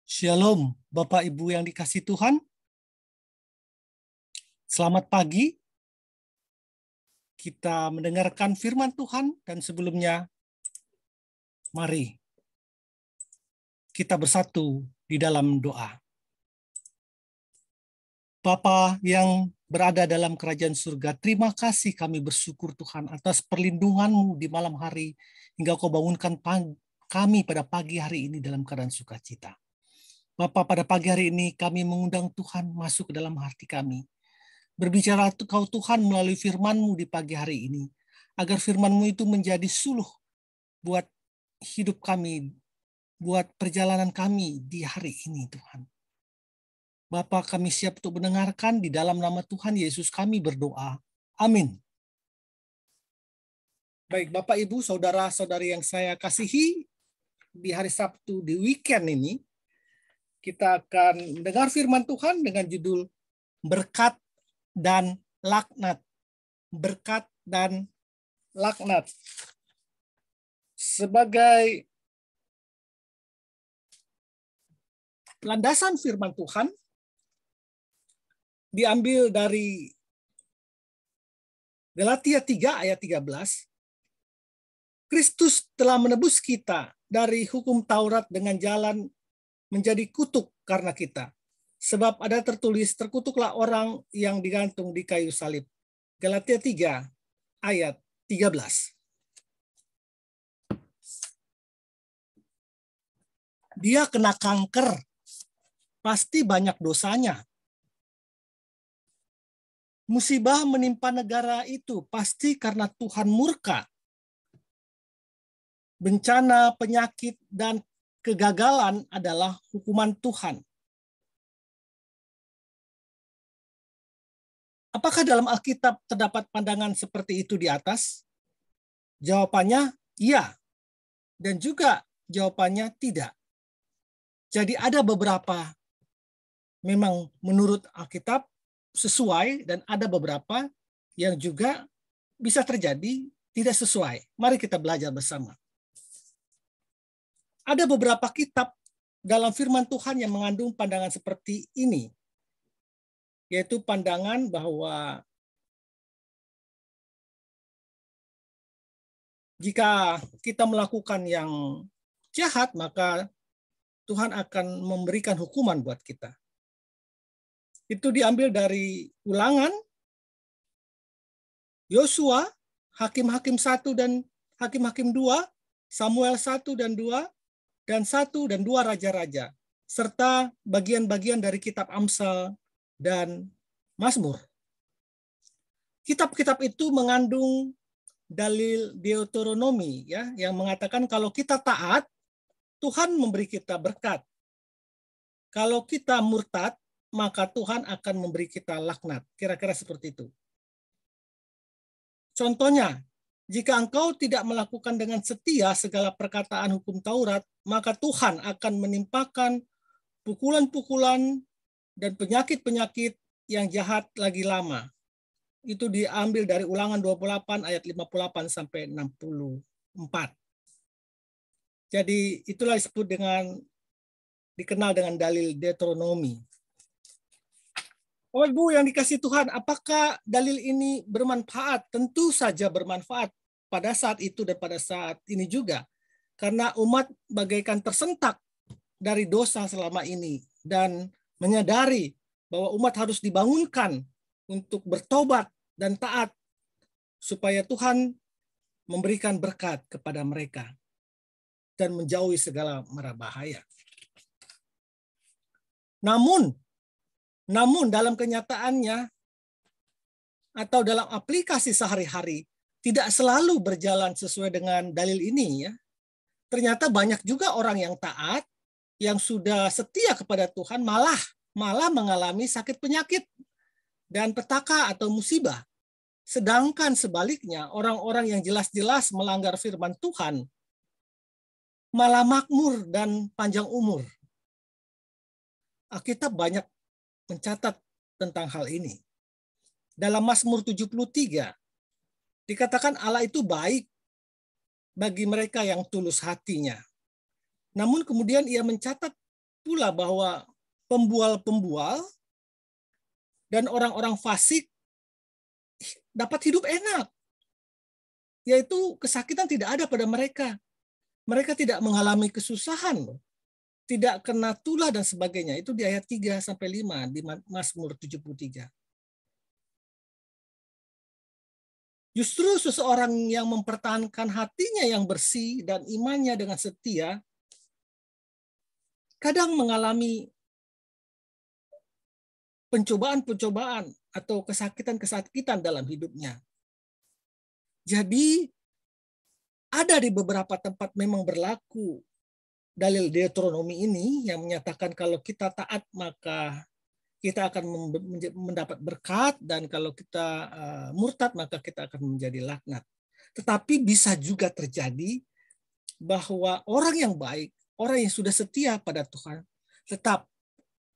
Shalom, Bapak Ibu yang dikasihi Tuhan. Selamat pagi. Kita mendengarkan firman Tuhan dan sebelumnya mari kita bersatu di dalam doa. Bapa yang berada dalam kerajaan surga, terima kasih kami bersyukur Tuhan atas perlindungan-Mu di malam hari hingga Kau bangunkan kami pada pagi hari ini dalam keadaan sukacita. Bapa, pada pagi hari ini kami mengundang Tuhan masuk ke dalam hati kami. Berbicara Kau Tuhan melalui firman-Mu di pagi hari ini, agar firman-Mu itu menjadi suluh buat hidup kami, buat perjalanan kami di hari ini Tuhan. Bapa, kami siap untuk mendengarkan di dalam nama Tuhan Yesus kami berdoa. Amin. Baik, Bapak, Ibu, Saudara-saudari yang saya kasihi, di hari Sabtu, di weekend ini, kita akan mendengar firman Tuhan dengan judul Berkat dan Laknat. Berkat dan laknat. Sebagai landasan firman Tuhan, diambil dari Galatia 3 ayat 13. Kristus telah menebus kita dari hukum Taurat dengan jalan menjadi kutuk karena kita. Sebab ada tertulis, terkutuklah orang yang digantung di kayu salib. Galatia 3 ayat 13. Dia kena kanker, pasti banyak dosanya. Musibah menimpa negara itu pasti karena Tuhan murka. Bencana, penyakit, dan kegagalan adalah hukuman Tuhan. Apakah dalam Alkitab terdapat pandangan seperti itu di atas? Jawabannya iya, dan juga jawabannya tidak. Jadi ada beberapa memang menurut Alkitab sesuai dan ada beberapa yang juga bisa terjadi tidak sesuai. Mari kita belajar bersama. Ada beberapa kitab dalam firman Tuhan yang mengandung pandangan seperti ini, yaitu pandangan bahwa jika kita melakukan yang jahat, maka Tuhan akan memberikan hukuman buat kita. Itu diambil dari Ulangan, Yosua, Hakim-Hakim 1 dan Hakim-Hakim 2, Samuel 1 dan 2, dan 1 dan 2 Raja-Raja, serta bagian-bagian dari kitab Amsal dan Mazmur. Kitab-kitab itu mengandung dalil Deuteronomi ya, yang mengatakan kalau kita taat, Tuhan memberi kita berkat. Kalau kita murtad, maka Tuhan akan memberi kita laknat. Kira-kira seperti itu. Contohnya, jika engkau tidak melakukan dengan setia segala perkataan hukum Taurat, maka Tuhan akan menimpakan pukulan-pukulan dan penyakit-penyakit yang jahat lagi lama. Itu diambil dari Ulangan 28 ayat 58 sampai 64. Jadi itulah disebut dikenal dengan dalil Deuteronomi. Bapak Ibu yang dikasihi Tuhan, apakah dalil ini bermanfaat? Tentu saja bermanfaat pada saat itu dan pada saat ini juga. Karena umat bagaikan tersentak dari dosa selama ini dan menyadari bahwa umat harus dibangunkan untuk bertobat dan taat supaya Tuhan memberikan berkat kepada mereka dan menjauhi segala mara bahaya. Namun dalam kenyataannya atau dalam aplikasi sehari-hari tidak selalu berjalan sesuai dengan dalil ini ya. Ternyata banyak juga orang yang taat, yang sudah setia kepada Tuhan malah mengalami sakit penyakit dan petaka atau musibah. Sedangkan sebaliknya orang-orang yang jelas-jelas melanggar firman Tuhan malah makmur dan panjang umur. Alkitab banyak mencatat tentang hal ini. Dalam Mazmur 73 dikatakan Allah itu baik bagi mereka yang tulus hatinya. Namun kemudian ia mencatat pula bahwa pembual-pembual dan orang-orang fasik dapat hidup enak. Yaitu kesakitan tidak ada pada mereka. Mereka tidak mengalami kesusahan, tidak kena tulah dan sebagainya. Itu di ayat 3-5 di Mazmur 73. Justru seseorang yang mempertahankan hatinya yang bersih dan imannya dengan setia, kadang mengalami pencobaan-pencobaan atau kesakitan-kesakitan dalam hidupnya. Jadi ada di beberapa tempat memang berlaku dalil Deuteronomi ini yang menyatakan kalau kita taat maka kita akan mendapat berkat, dan kalau kita murtad maka kita akan menjadi laknat. Tetapi bisa juga terjadi bahwa orang yang baik, orang yang sudah setia pada Tuhan, tetap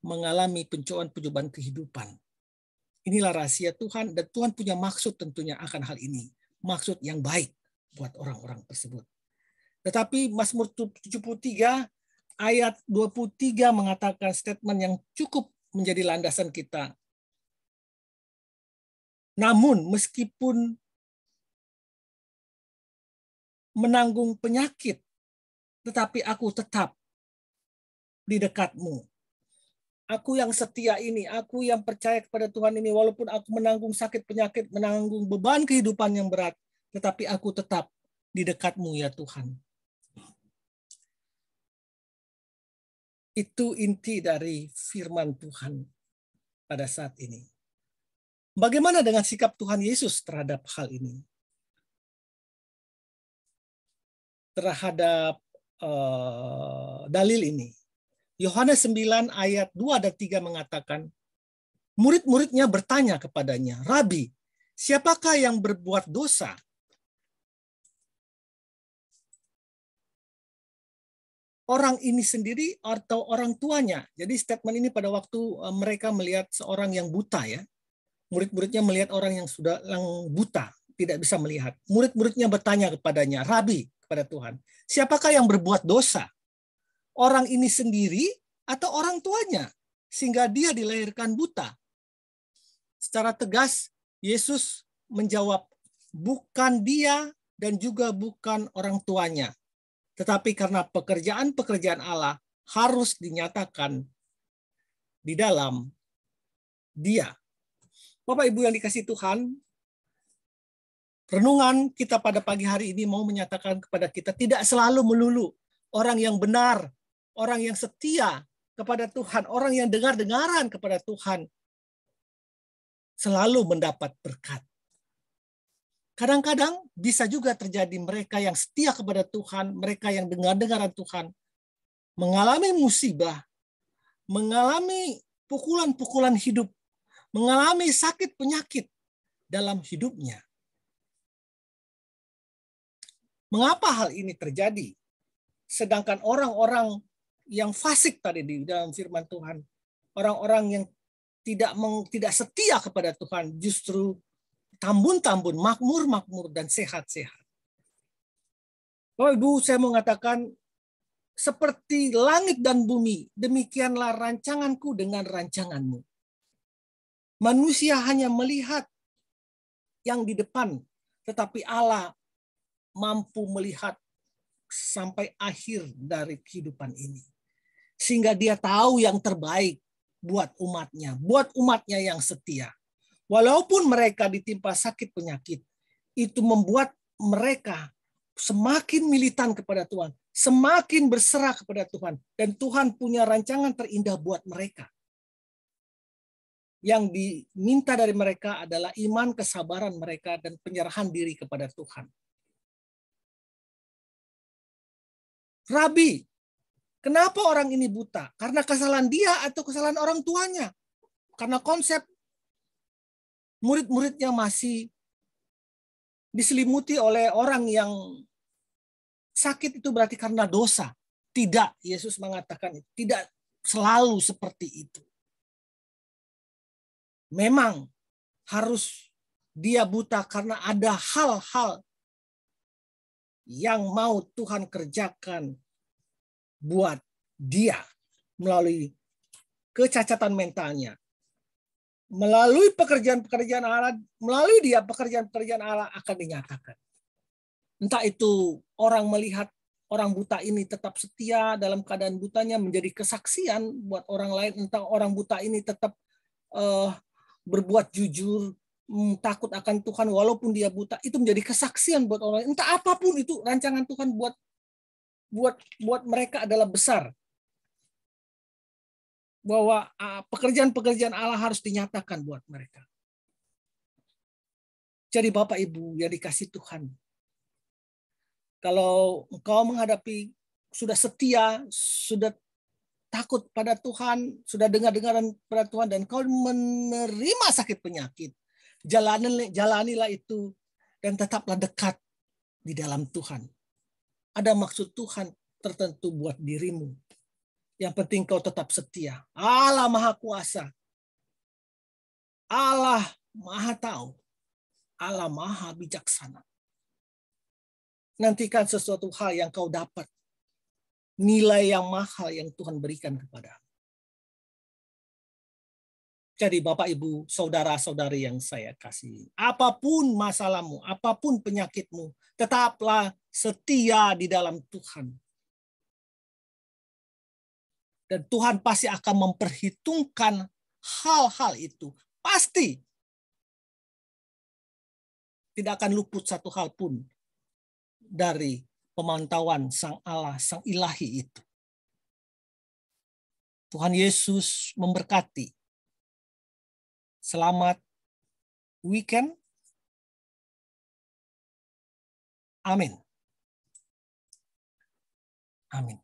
mengalami pencobaan-pencobaan kehidupan. Inilah rahasia Tuhan, dan Tuhan punya maksud tentunya akan hal ini. Maksud yang baik buat orang-orang tersebut. Tetapi Mazmur 73 ayat 23 mengatakan statement yang cukup menjadi landasan kita. Namun meskipun menanggung penyakit, tetapi aku tetap di dekatmu. Aku yang setia ini, aku yang percaya kepada Tuhan ini, walaupun aku menanggung sakit penyakit, menanggung beban kehidupan yang berat, tetapi aku tetap di dekatmu ya Tuhan. Itu inti dari firman Tuhan pada saat ini. Bagaimana dengan sikap Tuhan Yesus terhadap hal ini? Terhadap dalil ini. Yohanes 9 ayat 2 dan 3 mengatakan, murid-muridnya bertanya kepadanya, Rabi, siapakah yang berbuat dosa? Orang ini sendiri atau orang tuanya? Jadi statement ini pada waktu mereka melihat seorang yang buta ya. Murid-muridnya melihat orang yang sudah buta, tidak bisa melihat. Murid-muridnya bertanya kepadanya, Rabi, kepada Tuhan, siapakah yang berbuat dosa? Orang ini sendiri atau orang tuanya? Sehingga dia dilahirkan buta. Secara tegas, Yesus menjawab, bukan dia dan juga bukan orang tuanya. Tetapi karena pekerjaan-pekerjaan Allah harus dinyatakan di dalam dia. Bapak Ibu yang dikasihi Tuhan, renungan kita pada pagi hari ini mau menyatakan kepada kita tidak selalu melulu orang yang benar, orang yang setia kepada Tuhan, orang yang dengar-dengaran kepada Tuhan selalu mendapat berkat. Kadang-kadang bisa juga terjadi mereka yang setia kepada Tuhan, mereka yang dengar-dengaran Tuhan, mengalami musibah, mengalami pukulan-pukulan hidup, mengalami sakit penyakit dalam hidupnya. Mengapa hal ini terjadi? Sedangkan orang-orang yang fasik tadi di dalam firman Tuhan, orang-orang yang tidak setia kepada Tuhan, justru tambun-tambun, makmur-makmur, dan sehat-sehat. Bapak Ibu, saya mau mengatakan, seperti langit dan bumi, demikianlah rancanganku dengan rancanganmu. Manusia hanya melihat yang di depan, tetapi Allah mampu melihat sampai akhir dari kehidupan ini. Sehingga dia tahu yang terbaik buat umatnya yang setia. Walaupun mereka ditimpa sakit penyakit, itu membuat mereka semakin militan kepada Tuhan, semakin berserah kepada Tuhan, dan Tuhan punya rancangan terindah buat mereka. Yang diminta dari mereka adalah iman, kesabaran mereka, dan penyerahan diri kepada Tuhan. Rabi, kenapa orang ini buta? Karena kesalahan dia atau kesalahan orang tuanya? Karena konsep murid-muridnya masih diselimuti oleh orang yang sakit itu berarti karena dosa. Tidak, Yesus mengatakan itu. Tidak selalu seperti itu. Memang harus dia buta karena ada hal-hal yang mau Tuhan kerjakan buat dia. melalui kecacatan mentalnya, melalui pekerjaan-pekerjaan Allah, melalui dia pekerjaan-pekerjaan Allah akan dinyatakan. Entah itu orang melihat orang buta ini tetap setia dalam keadaan butanya menjadi kesaksian buat orang lain, entah orang buta ini tetap berbuat jujur, takut akan Tuhan walaupun dia buta, itu menjadi kesaksian buat orang lain. Entah apapun itu rancangan Tuhan buat mereka adalah besar. Bahwa pekerjaan-pekerjaan Allah harus dinyatakan buat mereka. Jadi Bapak Ibu yang dikasih Tuhan, kalau engkau menghadapi, sudah setia, sudah takut pada Tuhan, sudah dengar-dengaran pada Tuhan, dan kau menerima sakit penyakit, jalanilah itu, dan tetaplah dekat di dalam Tuhan. Ada maksud Tuhan tertentu buat dirimu. Yang penting kau tetap setia. Allah Maha Kuasa. Allah Maha Tahu. Allah Maha Bijaksana. Nantikan sesuatu hal yang kau dapat. Nilai yang mahal yang Tuhan berikan kepadamu. Jadi Bapak, Ibu, saudara-saudari yang saya kasih. Apapun masalahmu, apapun penyakitmu, tetaplah setia di dalam Tuhan. Dan Tuhan pasti akan memperhitungkan hal-hal itu. Pasti. Tidak akan luput satu hal pun dari pemantauan Sang Allah, Sang Ilahi itu. Tuhan Yesus memberkati. Selamat weekend. Amin. Amin.